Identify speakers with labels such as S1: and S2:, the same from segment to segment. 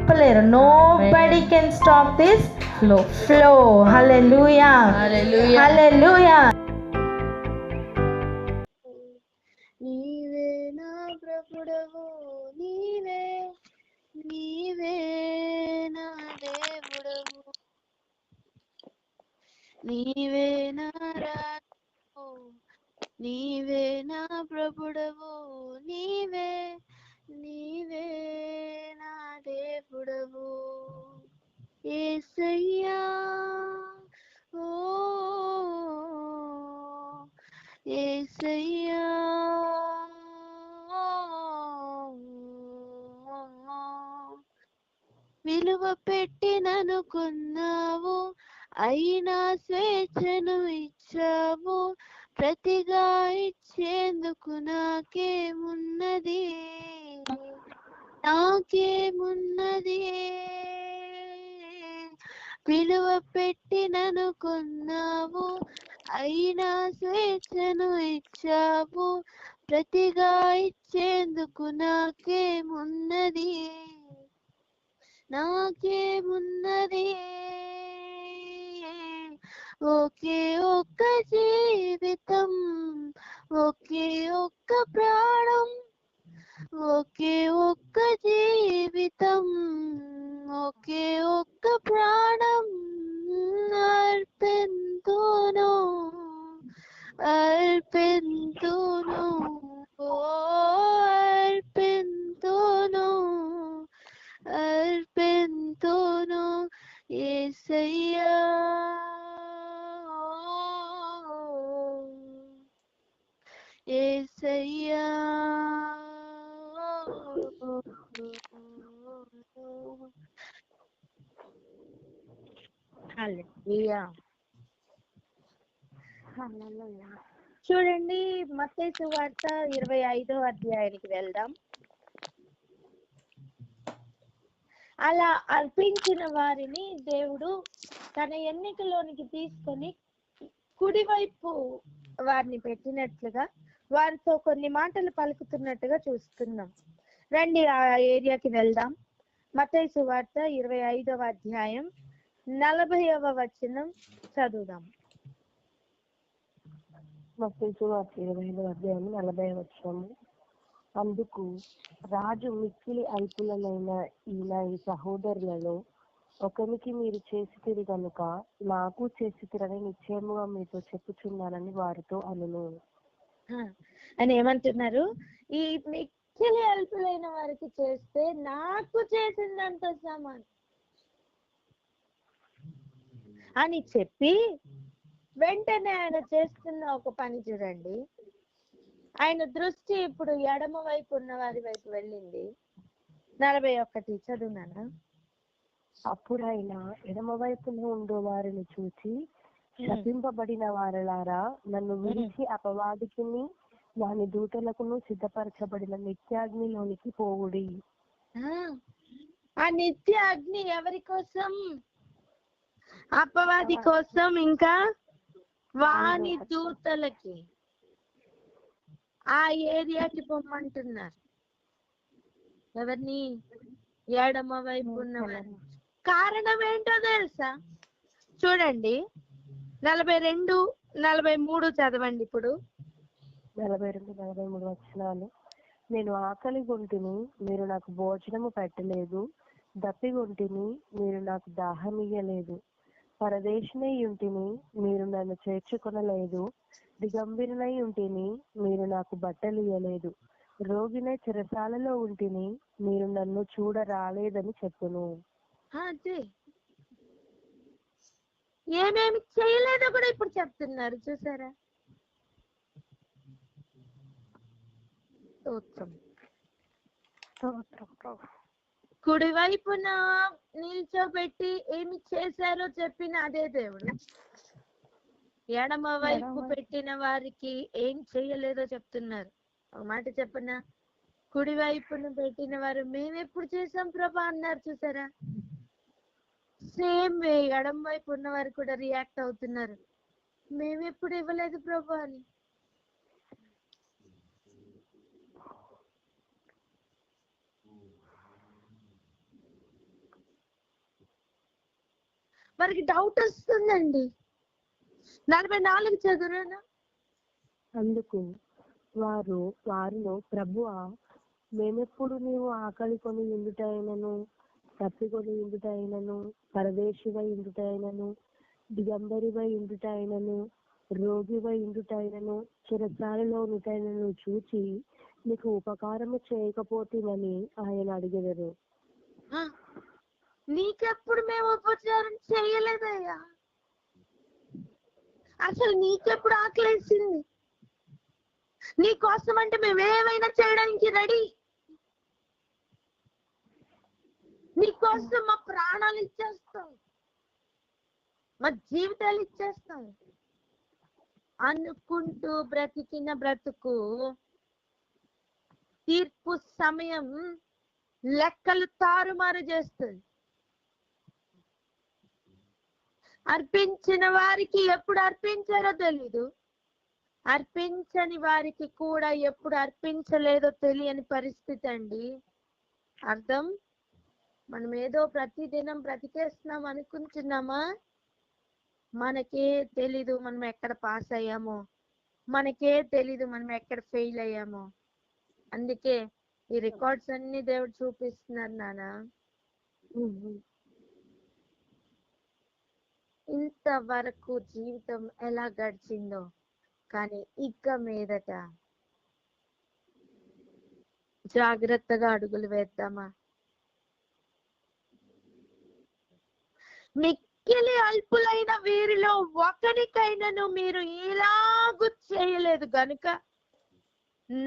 S1: ఆపలేరు. Nobody can stop this flow. Hallelujah, hallelujah.
S2: నీవే నా ప్రభుడవు, నీవే నీవే నా దేవుడవు, నీవే నా రాజు, నీవే నా ప్రభుడవు, నీవే నీవే నా దేవుడవు. యేసయ్యా ఓ యేసయ్యా, విలువ పెట్టిననుకున్నావు, అయినా స్వేచ్ఛను ఇచ్చావు. ప్రతిగా ఇచ్చేందుకు నాకేమున్నది, నాకేమున్నది. విలువ పెట్టిననుకున్నావు, అయినా స్వేచ్ఛను ఇచ్చావు. ప్రతిగా ఇచ్చేందుకు నాకేమున్నది, నాకేమున్నది. ఒకే ఒక్క జీవితం, ఒకే ఒక్క ప్రాణం, ఒకే ఒక్క జీవితం, ఒకే ఒక్క ప్రాణం అర్పెంతును, అర్పెంతును, అర్పెంతును, అర్పెంతును. యేసయ్యా యేసయ్యా. చూడండి, మత్తయి సువార్త 25వ అధ్యాయానికి వెళ్దాం. అలా అర్పించిన వారిని దేవుడు తన ఎన్నికలోనికి తీసుకొని కుడివైపు వారిని పెట్టినట్లుగా వారితో కొన్ని మాటలు పలుకుతున్నట్టుగా చూస్తున్నాం. రండి ఆ ఏరియాకి వెళ్దాం. మత్తయి సువార్త 25వ అధ్యాయం 40వ వచనం చదువుదాం.
S3: మత్తయి సువార్త 25వ అధ్యాయం 40వ వచనం. అందుకు రాజు మిక్కిలి అల్పులమైన ఈయన ఈ సహోదరులలో ఒకరికి మీరు చేసితిరి కనుక నాకు చేసితిరని నిశ్చయముగా మీతో చెప్పుచున్నానని వారితో అనును.
S2: అని ఏమంటున్నారు? ఈ మిక్కిలి అల్పులైన వారికి చేస్తే నాకు చేసిందంత సమానం అని చెప్పి వెంటనే ఆయన చేస్తున్న ఒక పని చూడండి. ఆయన దృష్టి ఇప్పుడు ఎడమ వైపు ఉన్న వారి వైపు వెళ్ళింది. 41 చదువునానా.
S3: అప్పుడు ఆయన ఎడమ వైపున ఉండే వారిని చూచి, శపింపబడిన వారలారా, నన్ను విడిచి అపవాదికిని వాని దూతలకును సిద్ధపరచబడిన నిత్యాగ్నిలోనికి పోవుడి.
S2: ఆ నిత్య అగ్ని ఎవరి కోసం? అపవాది కోసం, ఇంకా వాని దూతలకి. ఆ ఏరియాకి పొమ్మంటున్నారు. ఎవరిని? ఎడమ వైపు ఉన్నవారు. కారణం ఏంటో తెలుసా? చూడండి, 42, 43 చదవండి. ఇప్పుడు
S3: 42, 43 వచనాలు. నేను ఆకలిగొంటిని, మీరు నాకు భోజనము పెట్టలేదు. దప్పిగొంటిని, మీరు నాకు దాహమియ్యలేదు. పరదేశినై ఉంటిని, మీరు నన్ను చేర్చుకొనలేదు. దిగంబరినై ఉంటిని, మీరు నాకు బట్టలు ఇయ్యలేదు. రోగినై చెరసాలలో ఉంటిని, మీరు నన్ను చూడ రాలేదని చెప్పును.
S2: ఏమేమి చేయలేదో కూడా ఇప్పుడు చెప్తున్నారు. చూసారా? కుడి వైపున నిల్చోబెట్టి ఏమి చేశారో చెప్పిన అదే దేవుడు ఎడమ వైపు పెట్టిన వారికి ఏం చేయలేదో చెప్తున్నారు. ఒక మాట చెప్పనా? కుడి వైపును పెట్టిన వారు మేమెప్పుడు చేసాం ప్రభా అన్నారు. చూసారా? సేమ్ వే ఎడమ వైపు ఉన్న వారు కూడా రియాక్ట్ అవుతున్నారు, మేమెప్పుడు ఇవ్వలేదు ప్రభా అని. వారికి డౌట్ వస్తుందండి. 44 చదువునా.
S3: అందుకు వారిలో ప్రభువా, మేమెప్పుడు నీవు ఆకలి కొని ఇందుటైనను, తప్పికొని ఇందుటైనను, పరదేశివై ఇందుటైనను, దిగంబరివై ఇందుటైనను, రోగివై ఇందుటైనను, చెరసాలలో ఉంటైనను చూచి నీకు ఉపకారము చేయకపోతేనని ఆయన అడిగెదరు.
S2: నీకెప్పుడు మేము ఉపచారం చేయలేదయ్యా, అసలు నీకెప్పుడు ఆకలేసింది? నీ కోసం అంటే మేము ఏమైనా చేయడానికి రెడీ. నీ కోసం మా ప్రాణాలు ఇచ్చేస్తాం, మా జీవితాలు ఇచ్చేస్తాం అనుకుంటూ బ్రతికిన బ్రతుకు తీర్పు సమయం లెక్కలు తారుమారు చేస్తుంది. అర్పించిన వారికి ఎప్పుడు అర్పించారో తెలీదు, అర్పించని వారికి కూడా ఎప్పుడు అర్పించలేదో తెలియని పరిస్థితి అండి. అర్థం, మనం ఏదో ప్రతిదినం బ్రతికేస్తున్నాం అనుకుంటున్నామా? మనకే తెలీదు మనం ఎక్కడ పాస్ అయ్యామో, మనకే తెలీదు మనం ఎక్కడ ఫెయిల్ అయ్యామో. అందుకే ఈ రికార్డ్స్ అన్ని దేవుడు చూపిస్తున్నారు నాన్న. ఇంతవరకు జీవితం ఎలా గడిచిందో, కానీ ఇక మీదట జాగ్రత్తగా అడుగులు వేద్దామా? మిక్కిలి అల్పులైన వీరిలో ఒకరికైనాను మీరు ఇలాగూ చేయలేదు గనుక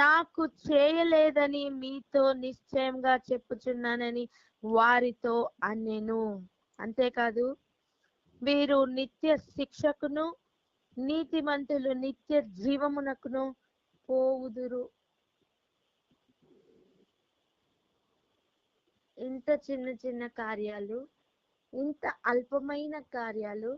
S2: నాకు చేయలేదని మీతో నిశ్చయంగా చెప్పుచున్నానని వారితో అనెను. అంతేకాదు, వీరు నిత్య శిక్షకును, నీతిమంతులు నిత్య జీవమునకును పోవుదురు. ఇంత చిన్న చిన్న కార్యాలు, ఇంత అల్పమైన కార్యాలు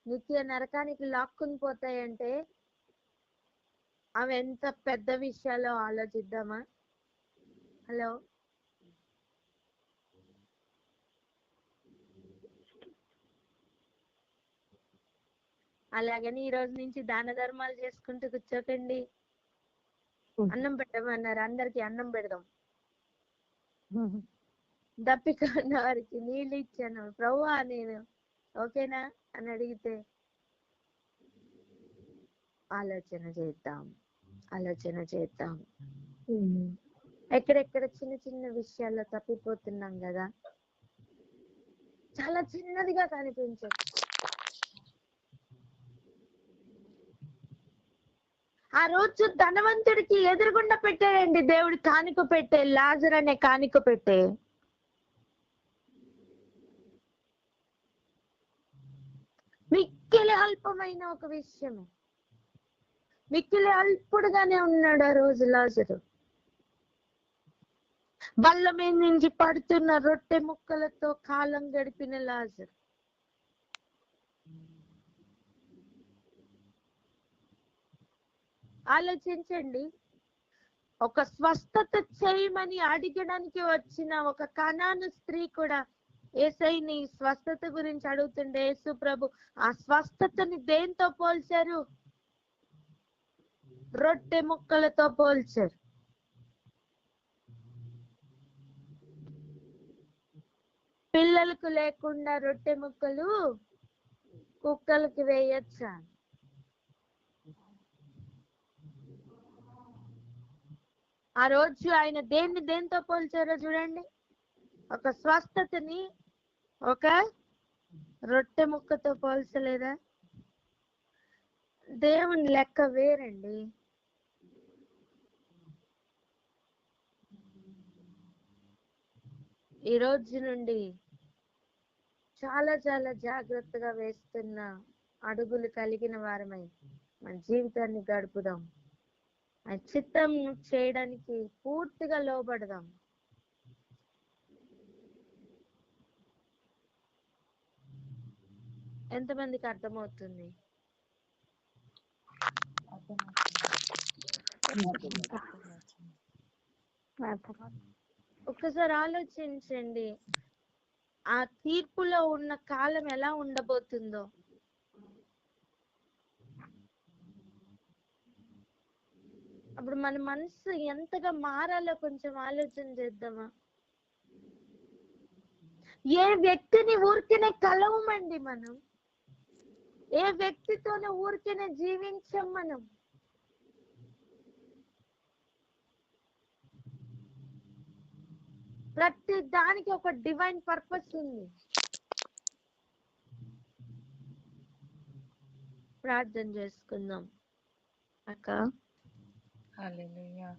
S2: నిత్య నరకానికి లాక్కుని పోతాయంటే అవి ఎంత పెద్ద విషయాలో ఆలోచిద్దామా? హలో, అలాగని ఈ రోజు నుంచి దాన ధర్మాలు చేసుకుంటూ కూర్చోకండి. అన్నం పెట్టమన్నారు, అందరికి అన్నం పెడదాం. దప్పిక ఉన్న వారికి నీళ్ళు ఇచ్చాను, ప్రభువా నేను ఓకేనా అని అడిగితే ఆలోచన చేద్దాం. ఎక్కడెక్కడ చిన్న చిన్న విషయాల్లో తప్పిపోతున్నాం కదా. చాలా చిన్నదిగా కనిపించచ్చు. ఆ రోజు ధనవంతుడికి ఎదురుగుండా పెట్టాడండి దేవుడు కానుక పెట్టే, లాజర్ అనే కానుక పెట్టే. మిక్కిలి అల్పమైన ఒక విషయమే, మిక్కిలి అల్పుడుగానే ఉన్నాడు ఆ రోజు లాజరు. బల్ల మీద నుంచి పడుతున్న రొట్టె ముక్కలతో కాలం గడిపిన లాజరు. ఆలోచించండి, ఒక స్వస్థత చేయమని అడిగడానికి వచ్చిన ఒక కనాను స్త్రీ కూడా యేసయ్యని స్వస్థత గురించి అడుగుతుండే యేసు ప్రభు ఆ స్వస్థతని దేంతో పోల్చారు? రొట్టె ముక్కలతో పోల్చారు. పిల్లలకు లేకుండా రొట్టె ముక్కలు కుక్కలకి వేయచ్చా? ఆ రోజు ఆయన దేంతో పోల్చారో చూడండి. ఒక స్వస్థతని ఒక రొట్టె ముక్కతో పోల్చలేదా? దేవుని లెక్క వేరండి. ఈ రోజు నుండి చాలా చాలా జాగ్రత్తగా వేస్తున్న అడుగులు కలిగిన వారమై మన జీవితాన్ని గడుపుదాం. ఆ చిత్తం చేయడానికి పూర్తిగా లోబడదాం. ఎంతమందికి అర్థమవుతుంది? ఒక్కసారి ఆలోచించండి. ఆ తీర్పులో ఉన్న కాలం ఎలా ఉండబోతుందో. అప్పుడు మన మనసు ఎంతగా మారాలో కొంచెం ఆలోచన చేద్దామా. ఏ వ్యక్తిని ఊరికనే కలవమండి మనం, ఏ వ్యక్తితోనే ఊరికనే జీవించం మనం. ప్రతి దానికి ఒక డివైన్ పర్పస్ ఉంది. ప్రార్థన చేసుకుందాం అక్క.
S1: హల్లెలూయా.